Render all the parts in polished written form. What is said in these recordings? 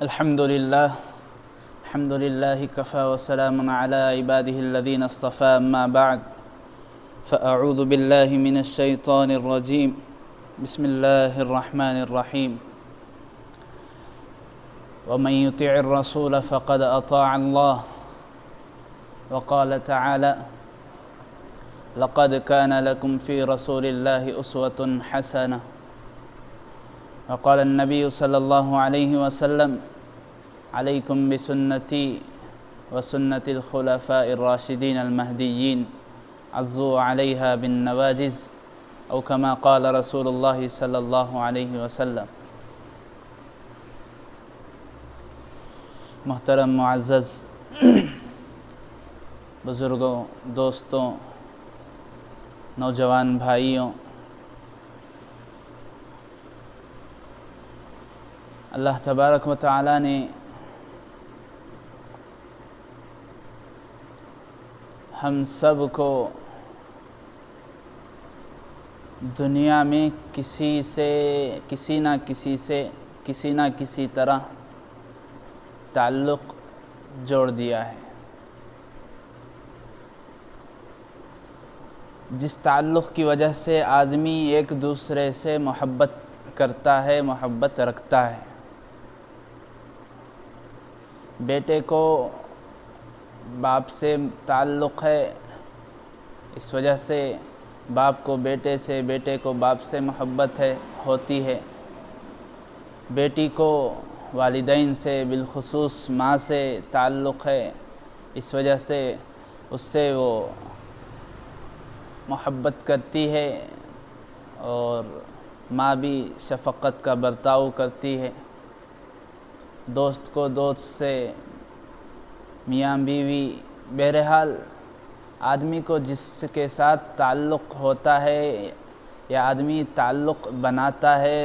الحمد لله كفى وسلام على عباده الذين اصطفى أما بعد فأعوذ بالله من الشيطان الرجيم بسم الله الرحمن الرحيم ومن يطع الرسول فقد أطاع الله وقال تعالى لقد كان لكم في رسول الله أسوة حسنة وقال النبي صلى الله عليه وسلم عليكم بسنتي وسنة الخلفاء الراشدين المهديين عضوا عليها بالنواجذ أو كما قال رسول الله صلى الله عليه وسلم۔ محترم معزز بزرگوں، دوستوں، نوجوان بھائیوں، اللہ تبارک و تعالیٰ نے ہم سب کو دنیا میں کسی نہ کسی طرح تعلق جوڑ دیا ہے۔ جس تعلق کی وجہ سے آدمی ایک دوسرے سے محبت کرتا ہے، محبت رکھتا ہے۔ بیٹے کو باپ سے تعلق ہے، اس وجہ سے باپ کو بیٹے سے، بیٹے کو باپ سے محبت ہوتی ہے۔ بیٹی کو والدین سے، بالخصوص ماں سے تعلق ہے، اس وجہ سے اس سے وہ محبت کرتی ہے، اور ماں بھی شفقت کا برتاؤ کرتی ہے۔ دوست کو دوست سے، میاں بیوی، بہرحال آدمی کو جس کے ساتھ تعلق ہوتا ہے یا آدمی تعلق بناتا ہے،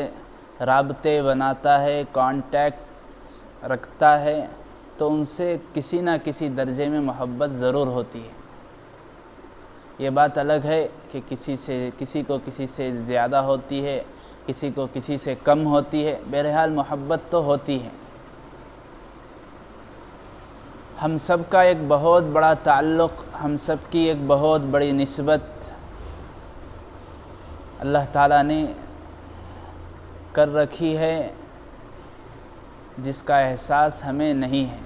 رابطے بناتا ہے، کانٹیکٹ رکھتا ہے، تو ان سے کسی نہ کسی درجے میں محبت ضرور ہوتی ہے۔ یہ بات الگ ہے کہ کسی کو کسی سے زیادہ ہوتی ہے، کسی کو کسی سے کم ہوتی ہے، بہرحال محبت تو ہوتی ہے۔ ہم سب کا ایک بہت بڑا تعلق، ہم سب کی ایک بہت بڑی نسبت اللہ تعالیٰ نے کر رکھی ہے، جس کا احساس ہمیں نہیں ہے۔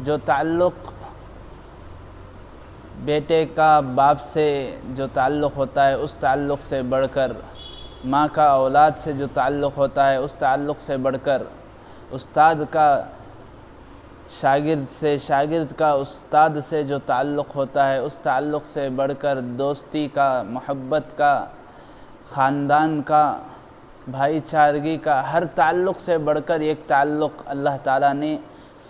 جو تعلق بیٹے کا باپ سے جو تعلق ہوتا ہے، اس تعلق سے بڑھ کر ماں کا اولاد سے جو تعلق ہوتا ہے، اس تعلق سے بڑھ کر استاد کا شاگرد سے، شاگرد کا استاد سے جو تعلق ہوتا ہے، اس تعلق سے بڑھ کر دوستی کا، محبت کا، خاندان کا، بھائی چارگی کا، ہر تعلق سے بڑھ کر ایک تعلق اللہ تعالیٰ نے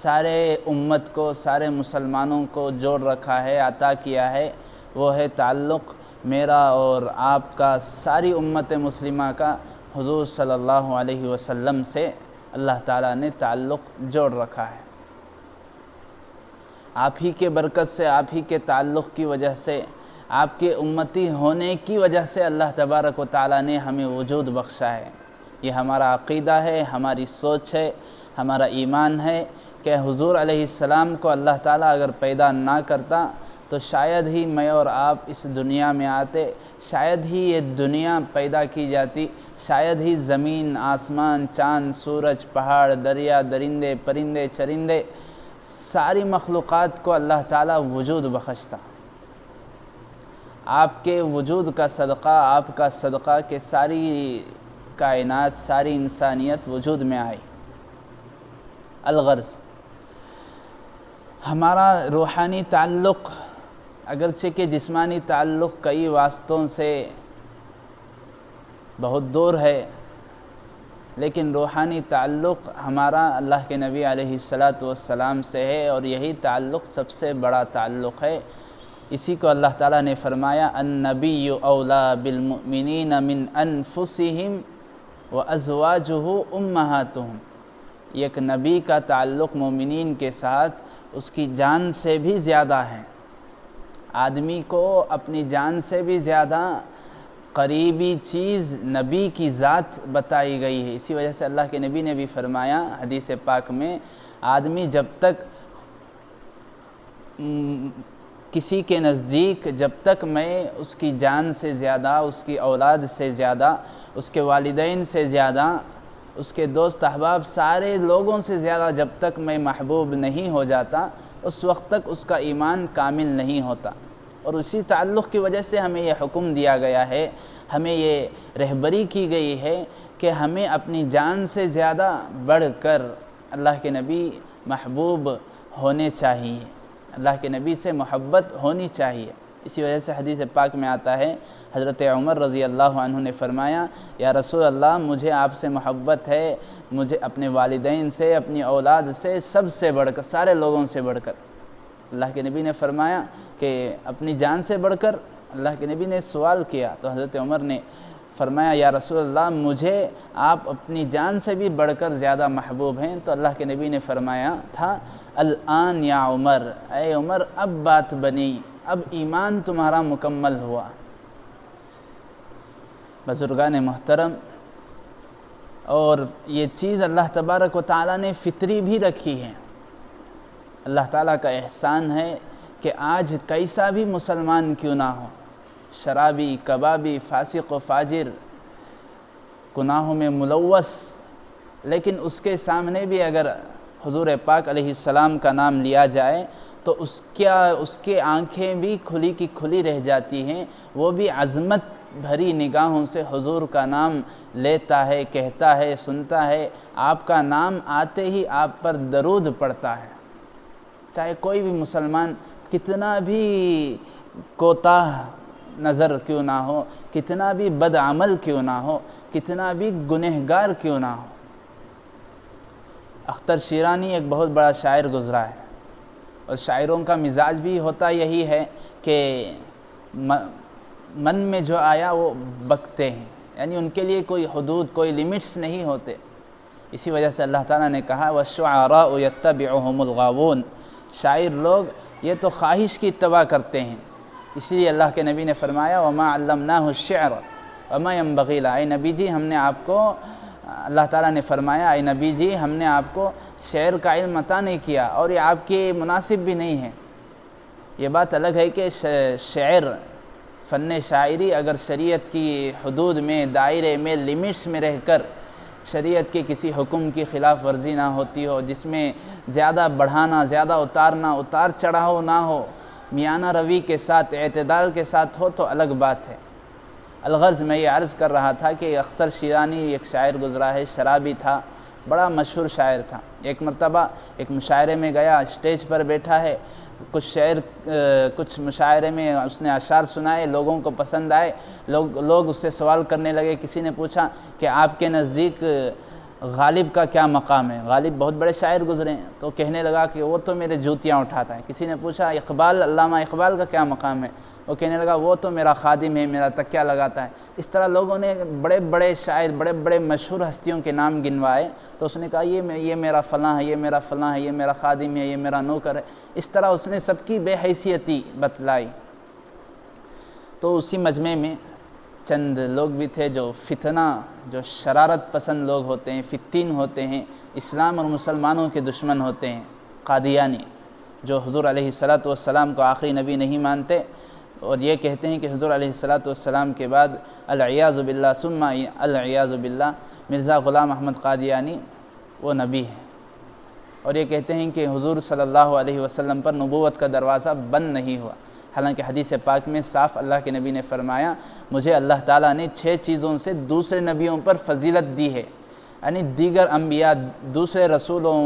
سارے امت کو، سارے مسلمانوں کو جوڑ رکھا ہے، عطا کیا ہے۔ وہ ہے تعلق میرا اور آپ کا، ساری امت مسلمہ کا حضور صلی اللہ علیہ وسلم سے اللہ تعالیٰ نے تعلق جوڑ رکھا ہے۔ آپ ہی کے برکت سے، آپ ہی کے تعلق کی وجہ سے، آپ کے امتی ہونے کی وجہ سے اللہ تبارک و تعالیٰ نے ہمیں وجود بخشا ہے۔ یہ ہمارا عقیدہ ہے، ہماری سوچ ہے، ہمارا ایمان ہے کہ حضور علیہ السلام کو اللہ تعالیٰ اگر پیدا نہ کرتا تو شاید ہی میں اور آپ اس دنیا میں آتے، شاید ہی یہ دنیا پیدا کی جاتی، شاید ہی زمین، آسمان، چاند، سورج، پہاڑ، دریا، درندے، پرندے، چرندے، ساری مخلوقات کو اللہ تعالیٰ وجود بخشتا۔ آپ کے وجود کا صدقہ، آپ کا صدقہ کہ ساری کائنات، ساری انسانیت وجود میں آئی۔ الغرض ہمارا روحانی تعلق، اگرچہ کہ جسمانی تعلق کئی واسطوں سے بہت دور ہے، لیکن روحانی تعلق ہمارا اللہ کے نبی علیہ السلام سے ہے، اور یہی تعلق سب سے بڑا تعلق ہے۔ اسی کو اللہ تعالیٰ نے فرمایا النبی اولا بالمؤمنین من انفسہم وازواجہ امہاتہم۔ ایک نبی کا تعلق مومنین کے ساتھ اس کی جان سے بھی زیادہ ہے۔ آدمی کو اپنی جان سے بھی زیادہ قریبی چیز نبی کی ذات بتائی گئی ہے۔ اسی وجہ سے اللہ کے نبی نے بھی فرمایا حدیث پاک میں، آدمی جب تک کسی کے نزدیک جب تک میں اس کی جان سے زیادہ، اس کی اولاد سے زیادہ، اس کے والدین سے زیادہ، اس کے دوست احباب سارے لوگوں سے زیادہ جب تک میں محبوب نہیں ہو جاتا، اس وقت تک اس کا ایمان کامل نہیں ہوتا۔ اور اسی تعلق کی وجہ سے ہمیں یہ حکم دیا گیا ہے، ہمیں یہ رہبری کی گئی ہے کہ ہمیں اپنی جان سے زیادہ بڑھ کر اللہ کے نبی محبوب ہونے چاہیے، اللہ کے نبی سے محبت ہونی چاہیے۔ اسی وجہ سے حدیث پاک میں آتا ہے، حضرت عمر رضی اللہ عنہ نے فرمایا، یا رسول اللہ مجھے آپ سے محبت ہے، مجھے اپنے والدین سے، اپنی اولاد سے، سب سے بڑھ کر، سارے لوگوں سے بڑھ کر۔ اللہ کے نبی نے فرمایا کہ اپنی جان سے بڑھ کر؟ اللہ کے نبی نے سوال کیا تو حضرت عمر نے فرمایا، یا رسول اللہ مجھے آپ اپنی جان سے بھی بڑھ کر زیادہ محبوب ہیں۔ تو اللہ کے نبی نے فرمایا تھا، الآن یا عمر، اے عمر اب بات بنی، اب ایمان تمہارا مکمل ہوا۔ بزرگان محترم، اور یہ چیز اللہ تبارک و تعالیٰ نے فطری بھی رکھی ہے۔ اللہ تعالیٰ کا احسان ہے کہ آج کیسا بھی مسلمان کیوں نہ ہو، شرابی، کبابی، فاسق و فاجر، گناہوں میں ملوث، لیکن اس کے سامنے بھی اگر حضور پاک علیہ السلام کا نام لیا جائے تو اس کے آنکھیں بھی کھلی کی کھلی رہ جاتی ہیں، وہ بھی عظمت بھری نگاہوں سے حضور کا نام لیتا ہے، کہتا ہے، سنتا ہے، آپ کا نام آتے ہی آپ پر درود پڑتا ہے۔ چاہے کوئی بھی مسلمان کتنا بھی کوتاہ نظر کیوں نہ ہو، کتنا بھی بد عمل کیوں نہ ہو، کتنا بھی گنہگار کیوں نہ ہو۔ اختر شیرانی ایک بہت بڑا شاعر گزرا ہے، اور شاعروں کا مزاج بھی ہوتا یہی ہے کہ من میں جو آیا وہ بکتے ہیں، یعنی ان کے لیے کوئی حدود، کوئی لیمٹس نہیں ہوتے۔ اسی وجہ سے اللہ تعالیٰ نے کہا وَالشُّعَرَاءُ يَتَّبِعُهُمُ الْغَاوُونَ، شاعر لوگ یہ تو خواہش کی اتباع کرتے ہیں۔ اسی لیے اللہ کے نبی نے فرمایا وَمَا عَلَّمْنَاهُ الشِّعْرَ وَمَا يَنبَغِي لَهُ، اے نبی جی ہم نے آپ کو، اللہ تعالیٰ نے فرمایا اے نبی جی ہم نے آپ کو شعر کا علم عطا نہیں کیا، اور یہ آپ کے مناسب بھی نہیں ہے۔ یہ بات الگ ہے کہ شعر، فن شاعری اگر شریعت کی حدود میں، دائرے میں، لیمٹس میں رہ کر شریعت کے کسی حکم کی خلاف ورزی نہ ہوتی ہو، جس میں زیادہ بڑھانا، زیادہ اتارنا، اتار چڑھاؤ نہ ہو، میانہ روی کے ساتھ، اعتدال کے ساتھ ہو تو الگ بات ہے۔ الغرض میں یہ عرض کر رہا تھا کہ اختر شیرانی ایک شاعر گزرا ہے، شرابی تھا، بڑا مشہور شاعر تھا۔ ایک مرتبہ ایک مشاعرے میں گیا، اسٹیج پر بیٹھا ہے، کچھ مشاعرے میں اس نے اشعار سنائے، لوگوں کو پسند آئے، لوگ اس سے سوال کرنے لگے۔ کسی نے پوچھا کہ آپ کے نزدیک غالب کا کیا مقام ہے؟ غالب بہت بڑے شاعر گزرے ہیں، تو کہنے لگا کہ وہ تو میرے جوتیاں اٹھاتا ہے۔ کسی نے پوچھا اقبال، علامہ اقبال کا کیا مقام ہے؟ وہ کہنے لگا وہ تو میرا خادم ہے، میرا تکیہ لگاتا ہے۔ اس طرح لوگوں نے بڑے بڑے شاعر، بڑے بڑے مشہور ہستیوں کے نام گنوائے، تو اس نے کہا یہ میرا فلاں ہے، یہ میرا فلاں ہے، یہ میرا خادم ہے، یہ میرا نوکر ہے۔ اس طرح اس نے سب کی بے حیثیتی بتلائی۔ تو اسی مجمع میں چند لوگ بھی تھے جو فتنہ، جو شرارت پسند لوگ ہوتے ہیں، فتین ہوتے ہیں، اسلام اور مسلمانوں کے دشمن ہوتے ہیں، قادیانی، جو حضور علیہ السلام کو آخری نبی نہیں مانتے، اور یہ کہتے ہیں کہ حضور علیہ السلام کے بعد العیاذ باللہ ثم العیاذ باللہ مرزا غلام احمد قادیانی وہ نبی ہے، اور یہ کہتے ہیں کہ حضور صلی اللہ علیہ وسلم پر نبوت کا دروازہ بند نہیں ہوا۔ حالانکہ حدیث پاک میں صاف اللہ کے نبی نے فرمایا مجھے اللہ تعالیٰ نے 6 چیزوں سے دوسرے نبیوں پر فضیلت دی ہے، یعنی دیگر انبیاء، دوسرے رسولوں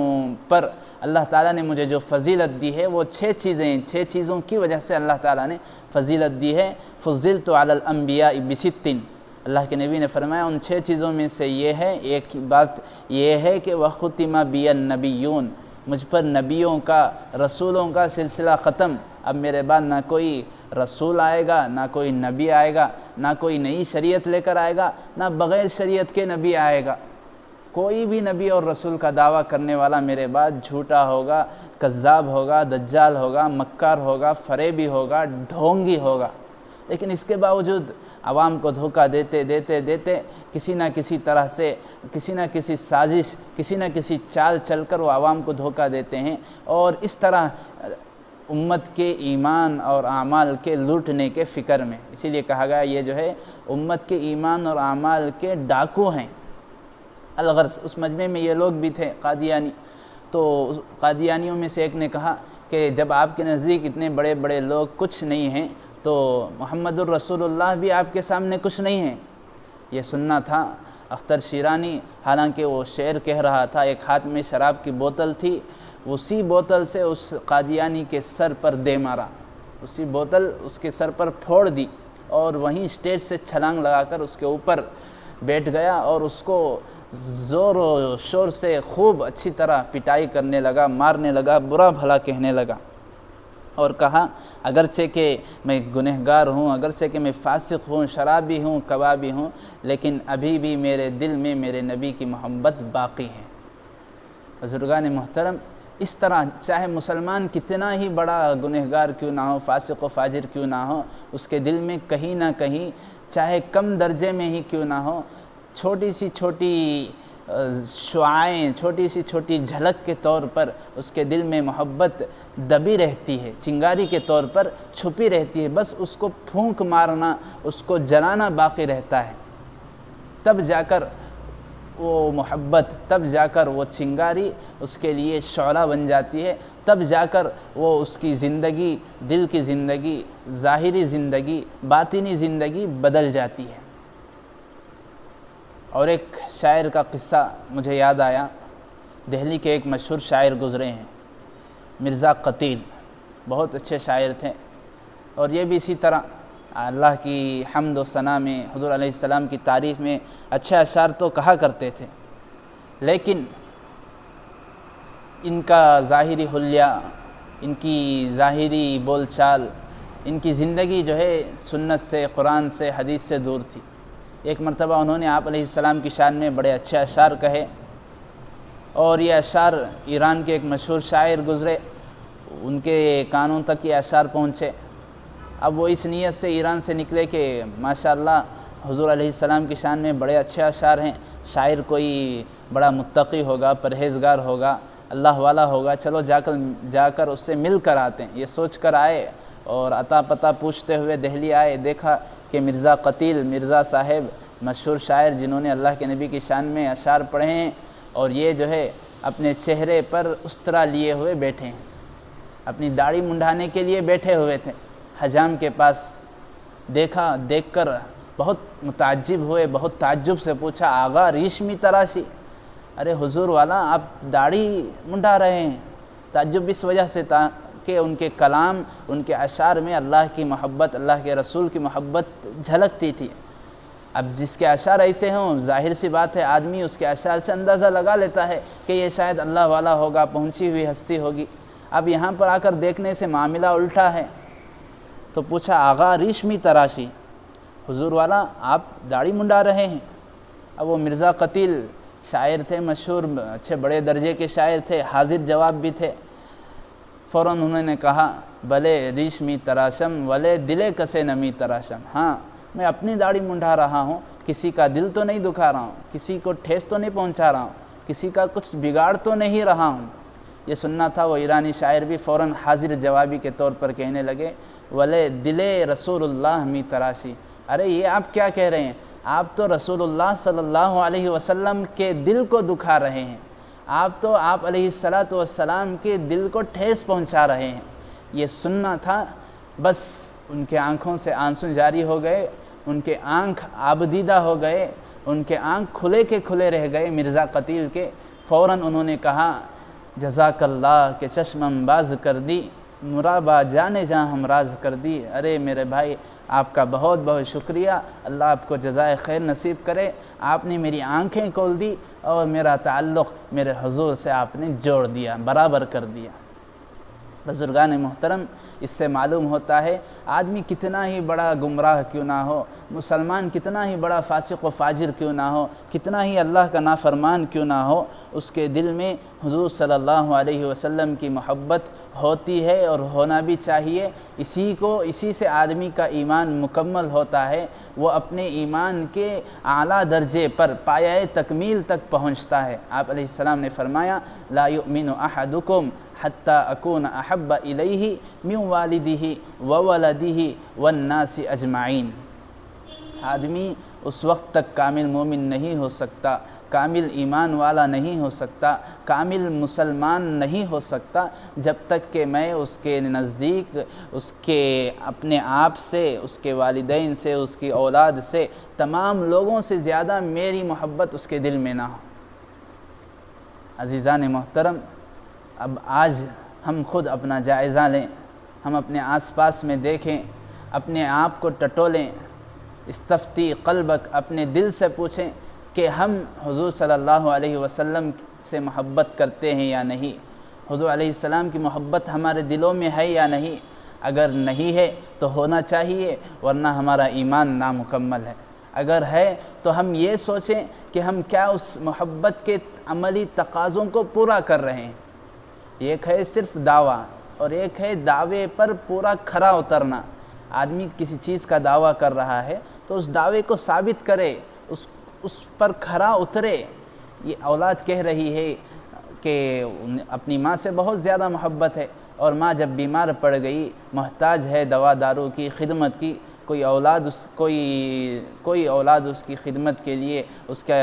پر اللہ تعالیٰ نے مجھے جو فضیلت دی ہے وہ 6 چیزیں ہیں، 6 چیزوں کی وجہ سے اللہ تعالیٰ نے فضیلت دی ہے۔ فضلت علی الانبیاء ب6، اللہ کے نبی نے فرمایا ان 6 چیزوں میں سے یہ ہے، ایک بات یہ ہے کہ وَخُتِمَ بِیَ النَّبِیُّونَ، مجھ پر نبیوں کا، رسولوں کا سلسلہ ختم، اب میرے بعد نہ کوئی رسول آئے گا، نہ کوئی نبی آئے گا، نہ کوئی نئی شریعت لے کر آئے گا، نہ بغیر شریعت کے نبی آئے گا۔ کوئی بھی نبی اور رسول کا دعویٰ کرنے والا میرے بعد جھوٹا ہوگا، کذاب ہوگا، دجال ہوگا، مکار ہوگا، فریبی ہوگا، ڈھونگی ہوگا۔ لیکن اس کے باوجود عوام کو دھوکہ دیتے دیتے دیتے کسی نہ کسی طرح سے کسی نہ کسی سازش کسی نہ کسی چال چل کر وہ عوام کو دھوکہ دیتے ہیں، اور اس طرح امت کے ایمان اور اعمال کے لوٹنے کے فکر میں، اسی لیے کہا گیا یہ جو ہے امت کے ایمان اور اعمال کے ڈاکو ہیں۔ الغرض اس مجمع میں یہ لوگ بھی تھے قادیانی، تو قادیانیوں میں سے ایک نے کہا کہ جب آپ کے نزدیک اتنے بڑے بڑے لوگ کچھ نہیں ہیں تو محمد الرسول اللہ بھی آپ کے سامنے کچھ نہیں ہیں۔ یہ سننا تھا اختر شیرانی، حالانکہ وہ شعر کہہ رہا تھا، ایک ہاتھ میں شراب کی بوتل تھی، اسی بوتل سے اس قادیانی کے سر پر دے مارا، اسی بوتل اس کے سر پر پھوڑ دی، اور وہیں اسٹیج سے چھلانگ لگا کر اس کے اوپر بیٹھ گیا اور اس کو زور و شور سے خوب اچھی طرح پٹائی کرنے لگا، مارنے لگا، برا بھلا کہنے لگا، اور کہا اگرچہ کہ میں گنہگار ہوں، اگرچہ کہ میں فاسق ہوں، شرابی ہوں، کبابی ہوں، لیکن ابھی بھی میرے دل میں میرے نبی کی محبت باقی ہے۔ بزرگان محترم، اس طرح چاہے مسلمان کتنا ہی بڑا گنہگار کیوں نہ ہو، فاسق و فاجر کیوں نہ ہو، اس کے دل میں کہیں نہ کہیں چاہے کم درجے میں ہی کیوں نہ ہو، چھوٹی سی چھوٹی شعاعیں، چھوٹی سی چھوٹی جھلک کے طور پر اس کے دل میں محبت دبی رہتی ہے، چنگاری کے طور پر چھپی رہتی ہے، بس اس کو پھونک مارنا، اس کو جلانا باقی رہتا ہے۔ تب جا کر وہ محبت، تب جا کر وہ چنگاری اس کے لیے شعلہ بن جاتی ہے، تب جا کر وہ اس کی زندگی، دل کی زندگی، ظاہری زندگی، باطنی زندگی بدل جاتی ہے۔ اور ایک شاعر کا قصہ مجھے یاد آیا، دہلی کے ایک مشہور شاعر گزرے ہیں، مرزا قتیل، بہت اچھے شاعر تھے، اور یہ بھی اسی طرح اللہ کی حمد و ثنا میں، حضور علیہ السلام کی تعریف میں اچھے اشعار تو کہا کرتے تھے، لیکن ان کا ظاہری حلیہ، ان کی ظاہری بول چال، ان کی زندگی جو ہے سنت سے، قرآن سے، حدیث سے دور تھی۔ ایک مرتبہ انہوں نے آپ علیہ السلام کی شان میں بڑے اچھے اشعار کہے، اور یہ اشعار ایران کے ایک مشہور شاعر گزرے، ان کے کانوں تک یہ اشعار پہنچے۔ اب وہ اس نیت سے ایران سے نکلے کہ ماشاءاللہ حضور علیہ السلام کی شان میں بڑے اچھے اشعار ہیں، شاعر کوئی بڑا متقی ہوگا، پرہیزگار ہوگا، اللہ والا ہوگا، چلو جا کر اس سے مل کر آتے ہیں، یہ سوچ کر آئے، اور عطا پتہ پوچھتے ہوئے دہلی آئے، دیکھا کہ مرزا قتیل، مرزا صاحب، مشہور شاعر جنہوں نے اللہ کے نبی کی شان میں اشعار پڑھے ہیں، اور یہ جو ہے اپنے چہرے پر استرا لیے ہوئے بیٹھے ہیں، اپنی داڑھی منڈانے کے لیے بیٹھے ہوئے تھے حجام کے پاس۔ دیکھا، دیکھ کر بہت متعجب ہوئے، بہت تعجب سے پوچھا، آغا ریشمی تراشی، ارے حضور والا آپ داڑھی منڈا رہے ہیں؟ تعجب اس وجہ سے تھا کہ ان کے کلام، ان کے اشعار میں اللہ کی محبت، اللہ کے رسول کی محبت جھلکتی تھی۔ اب جس کے اشعار ایسے ہوں، ظاہر سی بات ہے آدمی اس کے اشعار سے اندازہ لگا لیتا ہے کہ یہ شاید اللہ والا ہوگا، پہنچی ہوئی ہستی ہوگی۔ اب یہاں پر آ کر دیکھنے سے معاملہ الٹا ہے، تو پوچھا آغا ریشمی تراشی، حضور والا آپ داڑھی منڈا رہے ہیں؟ اب وہ مرزا قتیل شاعر تھے، مشہور، اچھے بڑے درجے کے شاعر تھے، حاضر جواب بھی تھے۔ فوراً انہوں نے کہا بھلے ریشمی تراشم ولے دلے کسے نمی تراشم، ہاں میں اپنی داڑھی منڈا رہا ہوں، کسی کا دل تو نہیں دکھا رہا ہوں، کسی کو ٹھیس تو نہیں پہنچا رہا ہوں، کسی کا کچھ بگاڑ تو نہیں رہا ہوں۔ یہ سننا تھا، وہ ایرانی شاعر بھی فوراً حاضر جوابی کے طور پر کہنے لگے ولے دلے رسول اللہ می تراشی، ارے یہ آپ کیا کہہ رہے ہیں؟ آپ تو رسول اللہ صلی اللہ علیہ وسلم کے دل کو دکھا رہے ہیں، آپ تو آپ علیہ السلام کے دل کو ٹھیس پہنچا رہے ہیں۔ یہ سننا تھا، بس ان کے آنکھوں سے آنسو جاری ہو گئے، ان کے آنکھ آبدیدہ ہو گئے، ان کے آنکھ کھلے کے کھلے رہ گئے مرزا قتیل کے۔ فوراً انہوں نے کہا جزاک اللہ کہ چشمم باز کر دی، مرابا جانے جہاں ہم راز کر دی، ارے میرے بھائی آپ کا بہت بہت شکریہ، اللہ آپ کو جزائے خیر نصیب کرے، آپ نے میری آنکھیں کھول دی اور میرا تعلق میرے حضور سے آپ نے جوڑ دیا، برابر کر دیا۔ بزرگان محترم، اس سے معلوم ہوتا ہے آدمی کتنا ہی بڑا گمراہ کیوں نہ ہو، مسلمان کتنا ہی بڑا فاسق و فاجر کیوں نہ ہو، کتنا ہی اللہ کا نافرمان کیوں نہ ہو، اس کے دل میں حضور صلی اللہ علیہ وسلم کی محبت ہوتی ہے اور ہونا بھی چاہیے۔ اسی سے آدمی کا ایمان مکمل ہوتا ہے، وہ اپنے ایمان کے اعلیٰ درجے پر پایۂ تکمیل تک پہنچتا ہے۔ آپ علیہ السلام نے فرمایا لا یؤمن احدکم حتی اکون احب الیہ من والدہ وولدہ والناس اجمعین۔ آدمی اس وقت تک کامل مومن نہیں ہو سکتا، کامل ایمان والا نہیں ہو سکتا، کامل مسلمان نہیں ہو سکتا جب تک کہ میں اس کے نزدیک اس کے اپنے آپ سے، اس کے والدین سے، اس کی اولاد سے، تمام لوگوں سے زیادہ میری محبت اس کے دل میں نہ ہو۔ عزیزان محترم، اب آج ہم خود اپنا جائزہ لیں، ہم اپنے آس پاس میں دیکھیں، اپنے آپ کو ٹٹولیں، استفتی قلبک، اپنے دل سے پوچھیں کہ ہم حضور صلی اللہ علیہ وسلم سے محبت کرتے ہیں یا نہیں، حضور علیہ السلام کی محبت ہمارے دلوں میں ہے یا نہیں۔ اگر نہیں ہے تو ہونا چاہیے، ورنہ ہمارا ایمان نامکمل ہے۔ اگر ہے تو ہم یہ سوچیں کہ ہم کیا اس محبت کے عملی تقاضوں کو پورا کر رہے ہیں۔ ایک ہے صرف دعویٰ اور ایک ہے دعوے پر پورا کھرا اترنا۔ آدمی کسی چیز کا دعویٰ کر رہا ہے تو اس دعوے کو ثابت کرے، اس پر کھرا اترے۔ یہ اولاد کہہ رہی ہے کہ اپنی ماں سے بہت زیادہ محبت ہے، اور ماں جب بیمار پڑ گئی، محتاج ہے دوا دارو کی خدمت کی، کوئی اولاد اس کی خدمت کے لیے، اس کا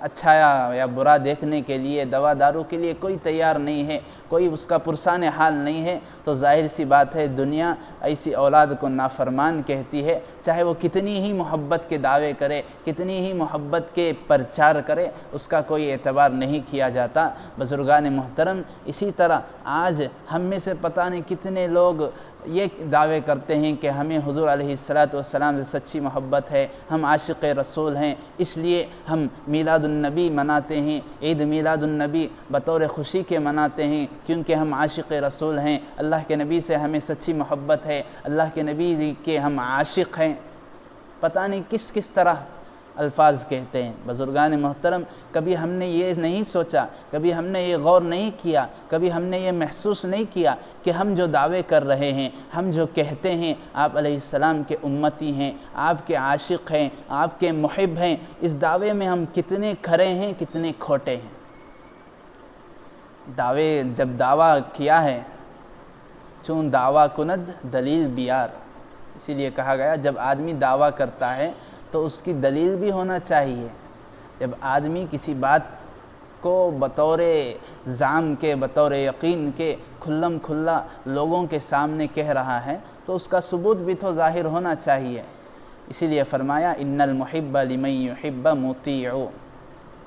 اچھا یا برا دیکھنے کے لیے، دوا دارو کے لیے کوئی تیار نہیں ہے، کوئی اس کا پرسان حال نہیں ہے، تو ظاہر سی بات ہے دنیا ایسی اولاد کو نافرمان کہتی ہے، چاہے وہ کتنی ہی محبت کے دعوے کرے، کتنی ہی محبت کے پرچار کرے، اس کا کوئی اعتبار نہیں کیا جاتا۔ بزرگان محترم، اسی طرح آج ہم میں سے پتہ نہیں کتنے لوگ یہ دعوے کرتے ہیں کہ ہمیں حضور علیہ السلام سے سچی محبت ہے، ہم عاشق رسول ہیں، اس لیے ہم میلاد النبی مناتے ہیں، عید میلاد النبی بطور خوشی کے مناتے ہیں، کیونکہ ہم عاشق رسول ہیں، اللہ کے نبی سے ہمیں سچی محبت ہے، اللہ کے نبی کے ہم عاشق ہیں۔ پتہ نہیں کس کس طرح الفاظ کہتے ہیں۔ بزرگان محترم، کبھی ہم نے یہ نہیں سوچا، کبھی ہم نے یہ غور نہیں کیا، کبھی ہم نے یہ محسوس نہیں کیا کہ ہم جو دعوے کر رہے ہیں، ہم جو کہتے ہیں آپ علیہ السلام کے امتی ہیں، آپ کے عاشق ہیں، آپ کے محب ہیں، اس دعوے میں ہم کتنے کھرے ہیں، کتنے کھوٹے ہیں۔ جب دعویٰ کیا ہے، چون دعویٰ کند دلیل بیار، اسی لیے کہا گیا جب آدمی دعویٰ کرتا ہے تو اس کی دلیل بھی ہونا چاہیے۔ جب آدمی کسی بات کو بطور زعم کے، بطور یقین کے کھلم کھلا لوگوں کے سامنے کہہ رہا ہے تو اس کا ثبوت بھی تو ظاہر ہونا چاہیے۔ اسی لیے فرمایا ان المحب لمن یحب مطیع۔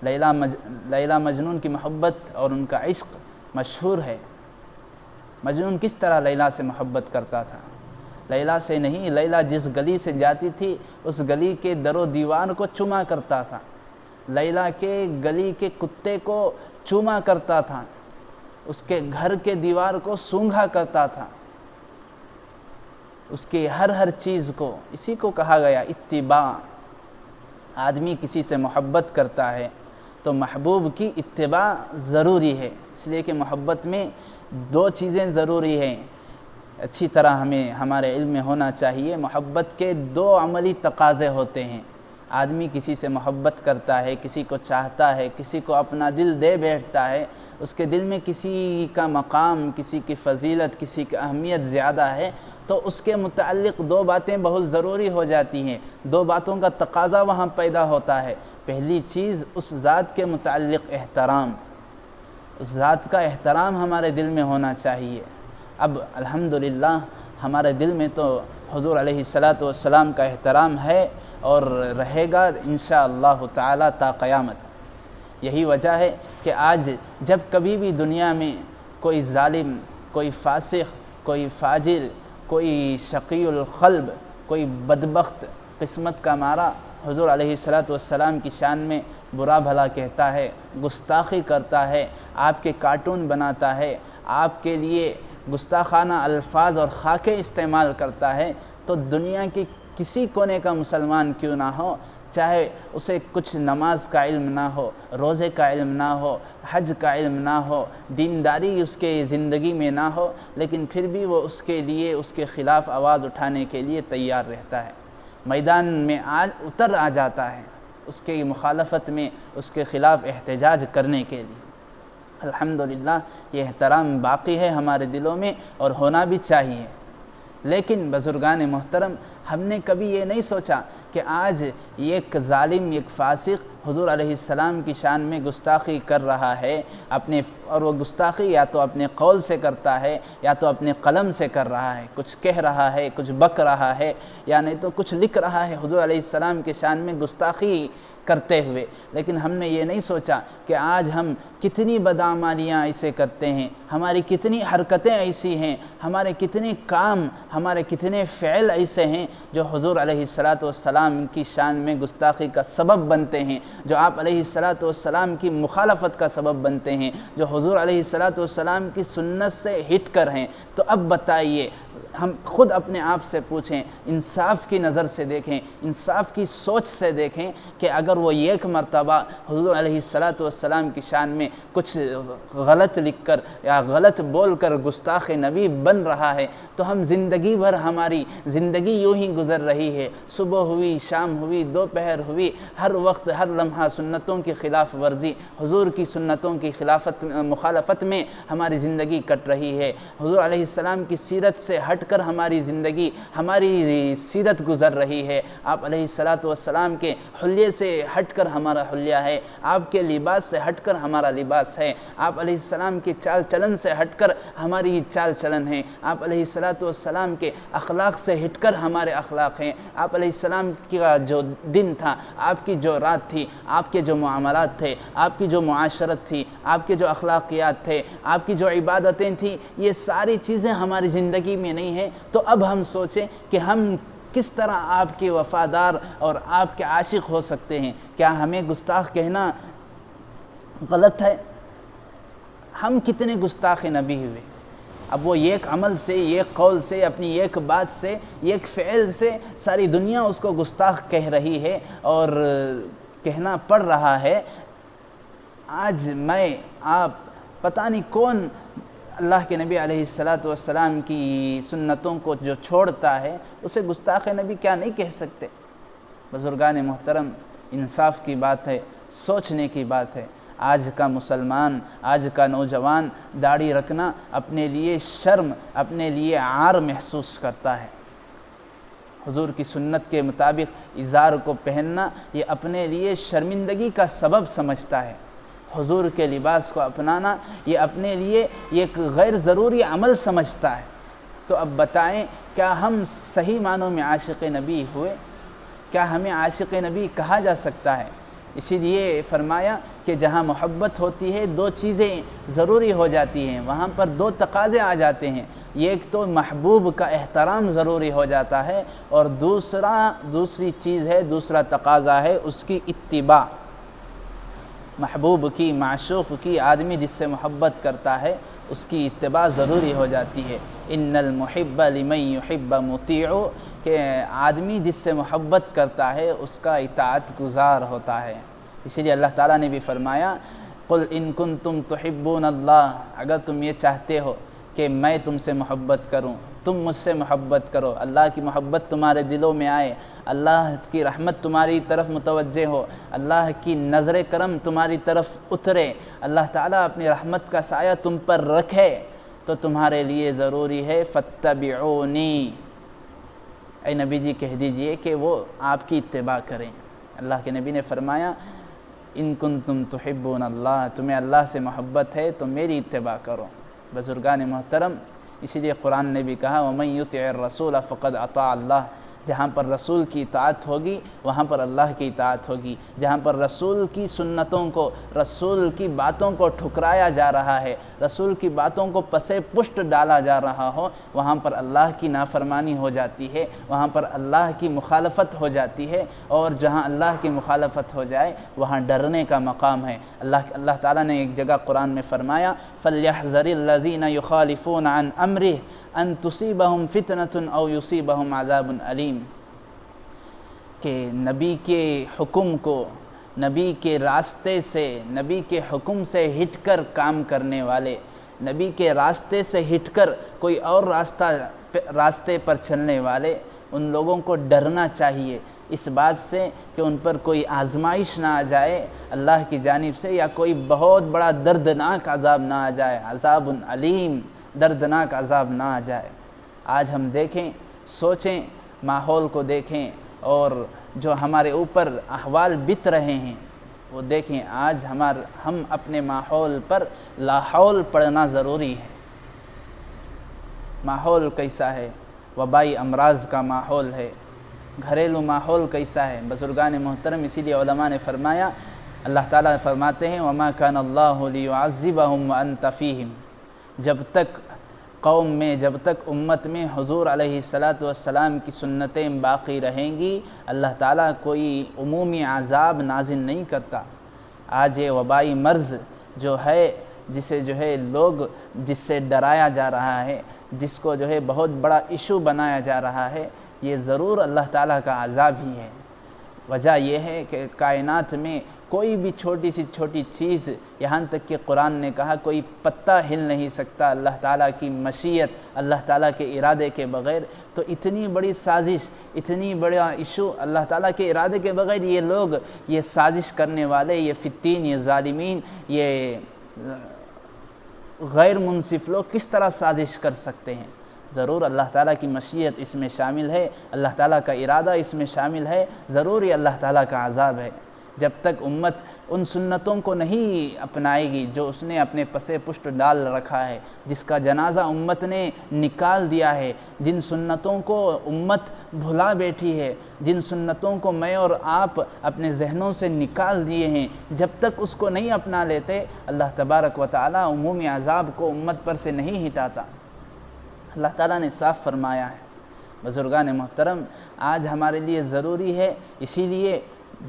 لیلا مجنون کی محبت اور ان کا عشق مشہور ہے۔ مجنون کس طرح لیلا سے محبت کرتا تھا؟ لیلا سے نہیں، لیلا جس گلی سے جاتی تھی اس گلی کے در و دیوار کو چوما کرتا تھا، لیلا کے گلی کے کتے کو چوما کرتا تھا، اس کے گھر کے دیوار کو سونگھا کرتا تھا، اس کی ہر چیز کو۔ اسی کو کہا گیا اتباع۔ آدمی کسی سے محبت کرتا ہے تو محبوب کی اتباع ضروری ہے، اس لیے کہ محبت میں دو چیزیں ضروری ہیں، اچھی طرح ہمارے علم میں ہونا چاہیے۔ محبت کے دو عملی تقاضے ہوتے ہیں۔ آدمی کسی سے محبت کرتا ہے، کسی کو چاہتا ہے، کسی کو اپنا دل دے بیٹھتا ہے، اس کے دل میں کسی کا مقام، کسی کی فضیلت، کسی کی اہمیت زیادہ ہے، تو اس کے متعلق دو باتیں بہت ضروری ہو جاتی ہیں، دو باتوں کا تقاضا وہاں پیدا ہوتا ہے۔ پہلی چیز اس ذات کے متعلق احترام، اس ذات کا احترام ہمارے دل میں ہونا چاہیے۔ اب الحمدللہ ہمارے دل میں تو حضور علیہ السلام کا احترام ہے اور رہے گا انشاءاللہ تعالی تا قیامت۔ یہی وجہ ہے کہ آج جب کبھی بھی دنیا میں کوئی ظالم، کوئی فاسق، کوئی فاجر، کوئی شقی القلب، کوئی بدبخت قسمت کا مارا حضور علیہ السلام کی شان میں برا بھلا کہتا ہے، گستاخی کرتا ہے، آپ کے کارٹون بناتا ہے، آپ کے لیے گستاخانہ الفاظ اور خاکے استعمال کرتا ہے تو دنیا کی کسی کونے کا مسلمان کیوں نہ ہو، چاہے اسے کچھ نماز کا علم نہ ہو، روزے کا علم نہ ہو، حج کا علم نہ ہو، دینداری اس کے زندگی میں نہ ہو، لیکن پھر بھی وہ اس کے لیے اس کے خلاف آواز اٹھانے کے لیے تیار رہتا ہے، میدان میں اتر آ جاتا ہے اس کی مخالفت میں، اس کے خلاف احتجاج کرنے کے لیے۔ الحمدللہ یہ احترام باقی ہے ہمارے دلوں میں اور ہونا بھی چاہیے۔ لیکن بزرگان محترم، ہم نے کبھی یہ نہیں سوچا کہ آج ایک ظالم، ایک فاسق حضور علیہ السلام کی شان میں گستاخی کر رہا ہے اور وہ گستاخی یا تو اپنے قول سے کرتا ہے یا تو اپنے قلم سے کر رہا ہے، کچھ کہہ رہا ہے، کچھ بک رہا ہے، یا نہیں تو کچھ لکھ رہا ہے حضور علیہ السلام کی شان میں گستاخی کرتے ہوئے۔ لیکن ہم نے یہ نہیں سوچا کہ آج ہم کتنی بدعمالیاں ایسے کرتے ہیں، ہماری کتنی حرکتیں ایسی ہیں، ہمارے کتنے کام، ہمارے کتنے فعل ایسے ہیں جو حضور علیہ السلام کی شان میں گستاخی کا سبب بنتے ہیں، جو آپ علیہ السلام کی مخالفت کا سبب بنتے ہیں، جو حضور علیہ السلام کی سنت سے ہٹ کر ہیں۔ تو اب بتائیے، ہم خود اپنے آپ سے پوچھیں، انصاف کی نظر سے دیکھیں، انصاف کی سوچ سے دیکھیں کہ اگر وہ ایک مرتبہ حضور علیہ السلام کی شان میں کچھ غلط لکھ کر یا غلط بول کر گستاخ نبی بن رہا ہے تو ہم زندگی بھر، ہماری زندگی یوں ہی گزر رہی ہے، صبح ہوئی، شام ہوئی، دوپہر ہوئی، ہر وقت ہر لمحہ سنتوں کی خلاف ورزی، حضور کی سنتوں کی مخالفت میں ہماری زندگی کٹ رہی ہے۔ حضور علیہ السلام کی سیرت سے ہٹ کر ہماری زندگی، ہماری سیرت گزر رہی ہے۔ آپ علیہ السلام کے حلیے سے ہٹ کر ہمارا حلیہ ہے، آپ کے لباس سے ہٹ کر ہمارا لباس ہے، آپ علیہ السلام کے چال چلن سے ہٹ کر ہماری چال چلن ہے، آپ علیہ السلام کے اخلاق سے ہٹ کر ہمارے اخلاق ہیں۔ آپ علیہ السلام کا جو دن تھا، آپ کی جو رات تھی، آپ کے جو معاملات تھے، آپ کی جو معاشرت تھی، آپ کے جو اخلاقیات تھے، آپ کی جو عبادتیں تھیں، یہ ساری چیزیں ہماری زندگی میں نہیں ہیں۔ تو اب ہم سوچیں کہ ہم کس طرح آپ کے وفادار اور آپ کے عاشق ہو سکتے ہیں؟ کیا ہمیں گستاخ کہنا غلط ہے؟ ہم کتنے گستاخ نبی ہوئے؟ اب وہ ایک عمل سے، ایک قول سے، اپنی ایک بات سے، ایک فعل سے ساری دنیا اس کو گستاخ کہہ رہی ہے اور کہنا پڑ رہا ہے۔ آج میں، آپ، پتہ نہیں کون اللہ کے نبی علیہ السلام کی سنتوں کو جو چھوڑتا ہے اسے گستاخ نبی کیا نہیں کہہ سکتے؟ بزرگان محترم، انصاف کی بات ہے، سوچنے کی بات ہے۔ آج کا مسلمان، آج کا نوجوان داڑھی رکھنا اپنے لیے شرم، اپنے لیے عار محسوس کرتا ہے۔ حضور کی سنت کے مطابق ازار کو پہننا یہ اپنے لیے شرمندگی کا سبب سمجھتا ہے۔ حضور کے لباس کو اپنانا یہ اپنے لیے ایک غیر ضروری عمل سمجھتا ہے۔ تو اب بتائیں، کیا ہم صحیح معنوں میں عاشق نبی ہوئے؟ کیا ہمیں عاشق نبی کہا جا سکتا ہے؟ اسی لیے فرمایا کہ جہاں محبت ہوتی ہے دو چیزیں ضروری ہو جاتی ہیں، وہاں پر دو تقاضے آ جاتے ہیں۔ ایک تو محبوب کا احترام ضروری ہو جاتا ہے اور دوسری چیز ہے، دوسرا تقاضا ہے اس کی اتباع۔ محبوب کی، معشوق کی، آدمی جس سے محبت کرتا ہے اس کی اتباع ضروری ہو جاتی ہے۔ ان المحب لمن يحب مطیع، کہ آدمی جس سے محبت کرتا ہے اس کا اطاعت گزار ہوتا ہے۔ اسی لیے اللہ تعالیٰ نے بھی فرمایا، قل ان کنتم تحبون اللہ، اگر تم یہ چاہتے ہو کہ میں تم سے محبت کروں، تم مجھ سے محبت کرو، اللہ کی محبت تمہارے دلوں میں آئے، اللہ کی رحمت تمہاری طرف متوجہ ہو، اللہ کی نظر کرم تمہاری طرف اترے، اللہ تعالیٰ اپنی رحمت کا سایہ تم پر رکھے، تو تمہارے لیے ضروری ہے فاتبعونی، اے نبی جی کہہ دیجئے کہ وہ آپ کی اتباع کریں۔ اللہ کے نبی نے فرمایا، ان کنتم تحبون اللہ، تمہیں اللہ سے محبت ہے تو میری اتباع کرو۔ بزرگان محترم، اسی لیے قرآن نے بھی کہا وَمَن يُطِعِ الرَّسُولَ فَقَدْ أَطَاعَ اللَّهَ، جہاں پر رسول کی اطاعت ہوگی وہاں پر اللہ کی اطاعت ہوگی، جہاں پر رسول کی سنتوں کو، رسول کی باتوں کو ٹھکرایا جا رہا ہے، رسول کی باتوں کو پسے پشت ڈالا جا رہا ہو، وہاں پر اللہ کی نافرمانی ہو جاتی ہے، وہاں پر اللہ کی مخالفت ہو جاتی ہے، اور جہاں اللہ کی مخالفت ہو جائے وہاں ڈرنے کا مقام ہے۔ اللہ تعالیٰ نے ایک جگہ قرآن میں فرمایا فَلْيَحْذَرِ الَّذِينَ يُخَالِفُونَ عَنْ أَمْرِهِ ان تصیبہم فتنۃ او یصیبہم عذاب علیم، کہ نبی کے حکم کو، نبی کے راستے سے، نبی کے حکم سے ہٹ کر کام کرنے والے، نبی کے راستے سے ہٹ کر کوئی اور راستے پر چلنے والے، ان لوگوں کو ڈرنا چاہیے اس بات سے کہ ان پر کوئی آزمائش نہ آ جائے اللہ کی جانب سے، یا کوئی بہت بڑا دردناک عذاب نہ آ جائے، عذاب علیم، دردناک عذاب نہ آ جائے۔ آج ہم دیکھیں، سوچیں، ماحول کو دیکھیں، اور جو ہمارے اوپر احوال بت رہے ہیں وہ دیکھیں۔ آج ہم اپنے ماحول پر لاحول پڑھنا ضروری ہے۔ ماحول کیسا ہے؟ وبائی امراض کا ماحول ہے، گھریلو ماحول کیسا ہے؟ بزرگان محترم، اسی لیے علماء نے فرمایا، اللہ تعالیٰ فرماتے ہیں وَمَا كَانَ اللَّهُ لِيُعَذِّبَهُمْ وَأَنْتَ فِيهِمْ، جب تک قوم میں، جب تک امت میں حضور علیہ السلام کی سنتیں باقی رہیں گی، اللہ تعالیٰ کوئی عمومی عذاب نازل نہیں کرتا۔ آج یہ وبائی مرض جو ہے، جسے جو ہے لوگ، جس سے ڈرایا جا رہا ہے، جس کو جو ہے بہت بڑا ایشو بنایا جا رہا ہے، یہ ضرور اللہ تعالیٰ کا عذاب ہی ہے۔ وجہ یہ ہے کہ کائنات میں کوئی بھی چھوٹی سی چھوٹی چیز، یہاں تک کہ قرآن نے کہا کوئی پتا ہل نہیں سکتا اللہ تعالیٰ کی مشیت، اللہ تعالیٰ کے ارادے کے بغیر۔ تو اتنی بڑی سازش، اتنی بڑا ایشو اللہ تعالیٰ کے ارادے کے بغیر یہ لوگ، یہ سازش کرنے والے، یہ فتین، یہ ظالمین، یہ غیر منصف لوگ کس طرح سازش کر سکتے ہیں؟ ضرور اللہ تعالیٰ کی مشیت اس میں شامل ہے، اللہ تعالیٰ کا ارادہ اس میں شامل ہے، ضرور یہ اللہ تعالیٰ کا عذاب ہے۔ جب تک امت ان سنتوں کو نہیں اپنائے گی جو اس نے اپنے پسے پشت ڈال رکھا ہے، جس کا جنازہ امت نے نکال دیا ہے، جن سنتوں کو امت بھلا بیٹھی ہے، جن سنتوں کو میں اور آپ اپنے ذہنوں سے نکال دیے ہیں، جب تک اس کو نہیں اپنا لیتے، اللہ تبارک و تعالیٰ عمومی عذاب کو امت پر سے نہیں ہٹاتا۔ اللہ تعالیٰ نے صاف فرمایا ہے۔ بزرگان محترم، آج ہمارے لیے ضروری ہے، اسی لیے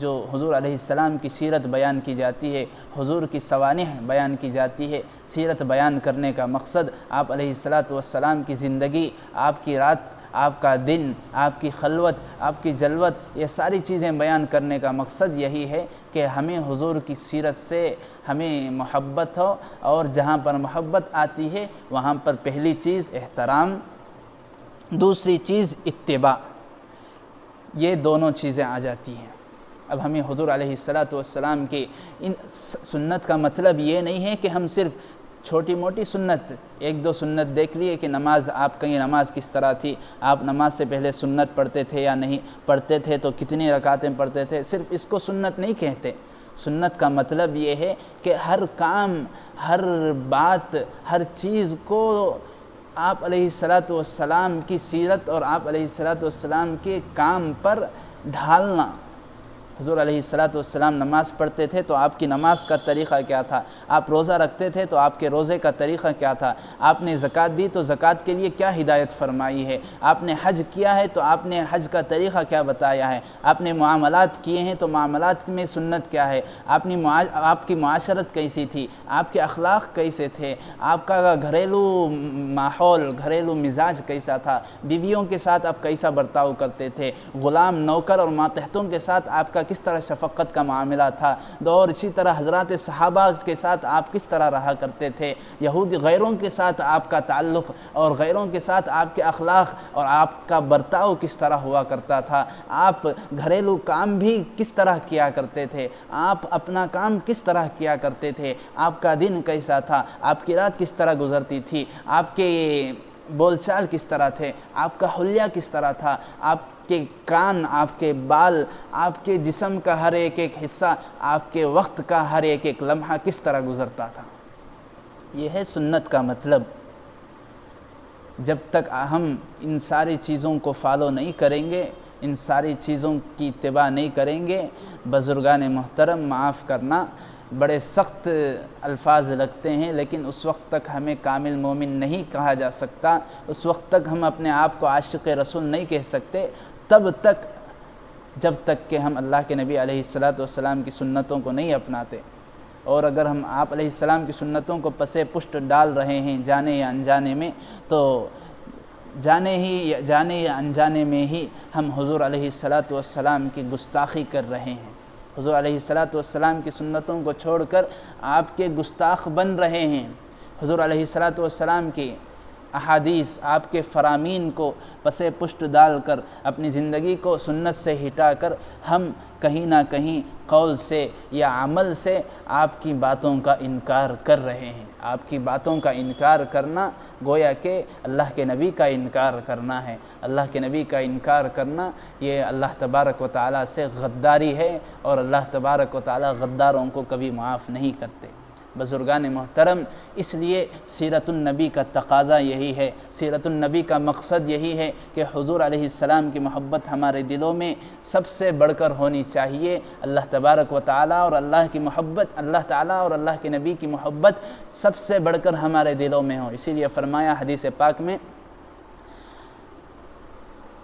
جو حضور علیہ السلام کی سیرت بیان کی جاتی ہے، حضور کی سوانح بیان کی جاتی ہے۔ سیرت بیان کرنے کا مقصد آپ علیہ السلام کی زندگی، آپ کی رات، آپ کا دن، آپ کی خلوت، آپ کی جلوت، یہ ساری چیزیں بیان کرنے کا مقصد یہی ہے کہ ہمیں حضور کی سیرت سے ہمیں محبت ہو، اور جہاں پر محبت آتی ہے وہاں پر پہلی چیز احترام، دوسری چیز اتباع، یہ دونوں چیزیں آ جاتی ہیں۔ اب ہمیں حضور علیہ السلام کی ان سنت کا مطلب یہ نہیں ہے کہ ہم صرف چھوٹی موٹی سنت، ایک دو سنت دیکھ لیے کہ نماز، آپ کہیں نماز کس طرح تھی، آپ نماز سے پہلے سنت پڑھتے تھے یا نہیں پڑھتے تھے، تو کتنی رکعتیں پڑھتے تھے، صرف اس کو سنت نہیں کہتے۔ سنت کا مطلب یہ ہے کہ ہر کام، ہر بات، ہر چیز کو آپ علیہ السلام کی سیرت اور آپ علیہ السلام کے کام پر ڈھالنا۔ حضور علیہ السلام نماز پڑھتے تھے تو آپ کی نماز کا طریقہ کیا تھا، آپ روزہ رکھتے تھے تو آپ کے روزے کا طریقہ کیا تھا، آپ نے زکوٰۃ دی تو زکوٰۃ کے لیے کیا ہدایت فرمائی ہے، آپ نے حج کیا ہے تو آپ نے حج کا طریقہ کیا بتایا ہے، آپ نے معاملات کیے ہیں تو معاملات میں سنت کیا ہے، آپ کی معاشرت کیسی تھی، آپ کے اخلاق کیسے تھے، آپ کا گھریلو ماحول، گھریلو مزاج کیسا تھا، بیویوں کے ساتھ آپ کیسا برتاؤ کرتے تھے، غلام، نوکر اور ماتحتوں کے ساتھ آپ کا کس طرح شفقت کا معاملہ تھا، اور اسی طرح حضرات صحابہ کے ساتھ آپ کس طرح رہا کرتے تھے، یہودی غیروں کے ساتھ آپ کا تعلق اور غیروں کے ساتھ آپ کے اخلاق اور آپ کا برتاؤ کس طرح ہوا کرتا تھا، آپ گھریلو کام بھی کس طرح کیا کرتے تھے، آپ اپنا کام کس طرح کیا کرتے تھے، آپ کا دن کیسا تھا، آپ کی رات کس طرح گزرتی تھی، آپ کے بول چال کس طرح تھے، آپ کا حلیہ کس طرح تھا، آپ کے کان، آپ کے بال، آپ کے جسم کا ہر ایک ایک حصہ، آپ کے وقت کا ہر ایک ایک لمحہ کس طرح گزرتا تھا۔ یہ ہے سنت کا مطلب۔ جب تک ہم ان ساری چیزوں کو فالو نہیں کریں گے، ان ساری چیزوں کی اتباع نہیں کریں گے، بزرگان محترم معاف کرنا بڑے سخت الفاظ لگتے ہیں، لیکن اس وقت تک ہمیں کامل مومن نہیں کہا جا سکتا، اس وقت تک ہم اپنے آپ کو عاشق رسول نہیں کہہ سکتے تب تک جب تک کہ ہم اللہ کے نبی علیہ السلام کی سنتوں کو نہیں اپناتے۔ اور اگر ہم آپ علیہ السلام کی سنتوں کو پسے پشت ڈال رہے ہیں جانے یا انجانے میں، تو جانے یا انجانے میں ہی ہم حضور علیہ السلام کی گستاخی کر رہے ہیں، حضور علیہ السلام کی سنتوں کو چھوڑ کر آپ کے گستاخ بن رہے ہیں، حضور علیہ السلام کی احادیث، آپ کے فرامین کو پسے پشت ڈال کر اپنی زندگی کو سنت سے ہٹا کر ہم کہیں نہ کہیں قول سے یا عمل سے آپ کی باتوں کا انکار کر رہے ہیں۔ آپ کی باتوں کا انکار کرنا گویا کہ اللہ کے نبی کا انکار کرنا ہے، اللہ کے نبی کا انکار کرنا یہ اللہ تبارک و تعالیٰ سے غداری ہے، اور اللہ تبارک و تعالیٰ غداروں کو کبھی معاف نہیں کرتے۔ بزرگان محترم، اس لیے سیرت النبی کا تقاضا یہی ہے، سیرت النبی کا مقصد یہی ہے کہ حضور علیہ السلام کی محبت ہمارے دلوں میں سب سے بڑھ کر ہونی چاہیے۔ اللہ تبارک و تعالیٰ اور اللہ کی محبت، اللہ تعالیٰ اور اللہ کے نبی کی محبت سب سے بڑھ کر ہمارے دلوں میں ہو۔ اسی لیے فرمایا حدیث پاک میں،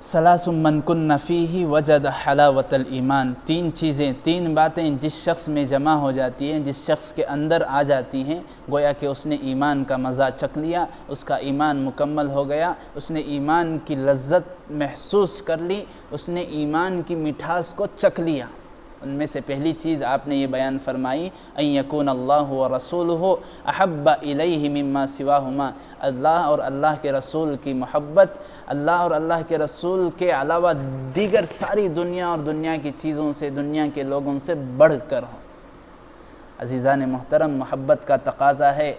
ثلاث من کن فیہ وجد حلاوت الایمان، تین باتیں جس شخص میں جمع ہو جاتی ہیں، جس شخص کے اندر آ جاتی ہیں، گویا کہ اس نے ایمان کا مزہ چکھ لیا، اس کا ایمان مکمل ہو گیا، اس نے ایمان کی لذت محسوس کر لی، اس نے ایمان کی مٹھاس کو چکھ لیا۔ ان میں سے پہلی چیز آپ نے یہ بیان فرمائی، ان یکون اللہ ورسولہ احب الیہ مما سواہما، اللہ اور اللہ کے رسول کی محبت اللہ اور اللہ کے رسول کے علاوہ دیگر ساری دنیا اور دنیا کی چیزوں سے، دنیا کے لوگوں سے بڑھ کر ہو۔ عزیزان محترم، محبت کا تقاضا ہے،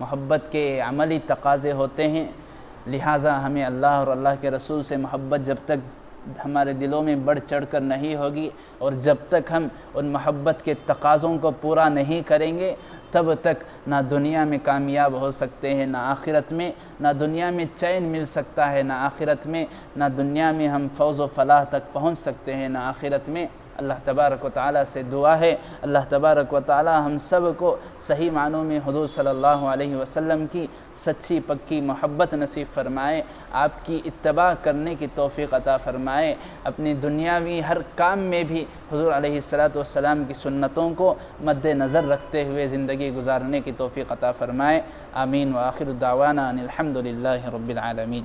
محبت کے عملی تقاضے ہوتے ہیں، لہٰذا ہمیں اللہ اور اللہ کے رسول سے محبت جب تک ہمارے دلوں میں بڑھ چڑھ کر نہیں ہوگی، اور جب تک ہم ان محبت کے تقاضوں کو پورا نہیں کریں گے، تب تک نہ دنیا میں کامیاب ہو سکتے ہیں، نہ آخرت میں، نہ دنیا میں چین مل سکتا ہے، نہ آخرت میں، نہ دنیا میں ہم فوز و فلاح تک پہنچ سکتے ہیں، نہ آخرت میں۔ اللہ تبارک و تعالیٰ سے دعا ہے، اللہ تبارک و تعالیٰ ہم سب کو صحیح معنوں میں حضور صلی اللہ علیہ وسلم کی سچی پکی محبت نصیب فرمائے، آپ کی اتباع کرنے کی توفیق عطا فرمائے، اپنی دنیاوی ہر کام میں بھی حضور علیہ السلام کی سنتوں کو مد نظر رکھتے ہوئے زندگی گزارنے کی توفیق عطا فرمائے۔ آمین، وآخر دعوانا ان الحمد للہ رب العالمین۔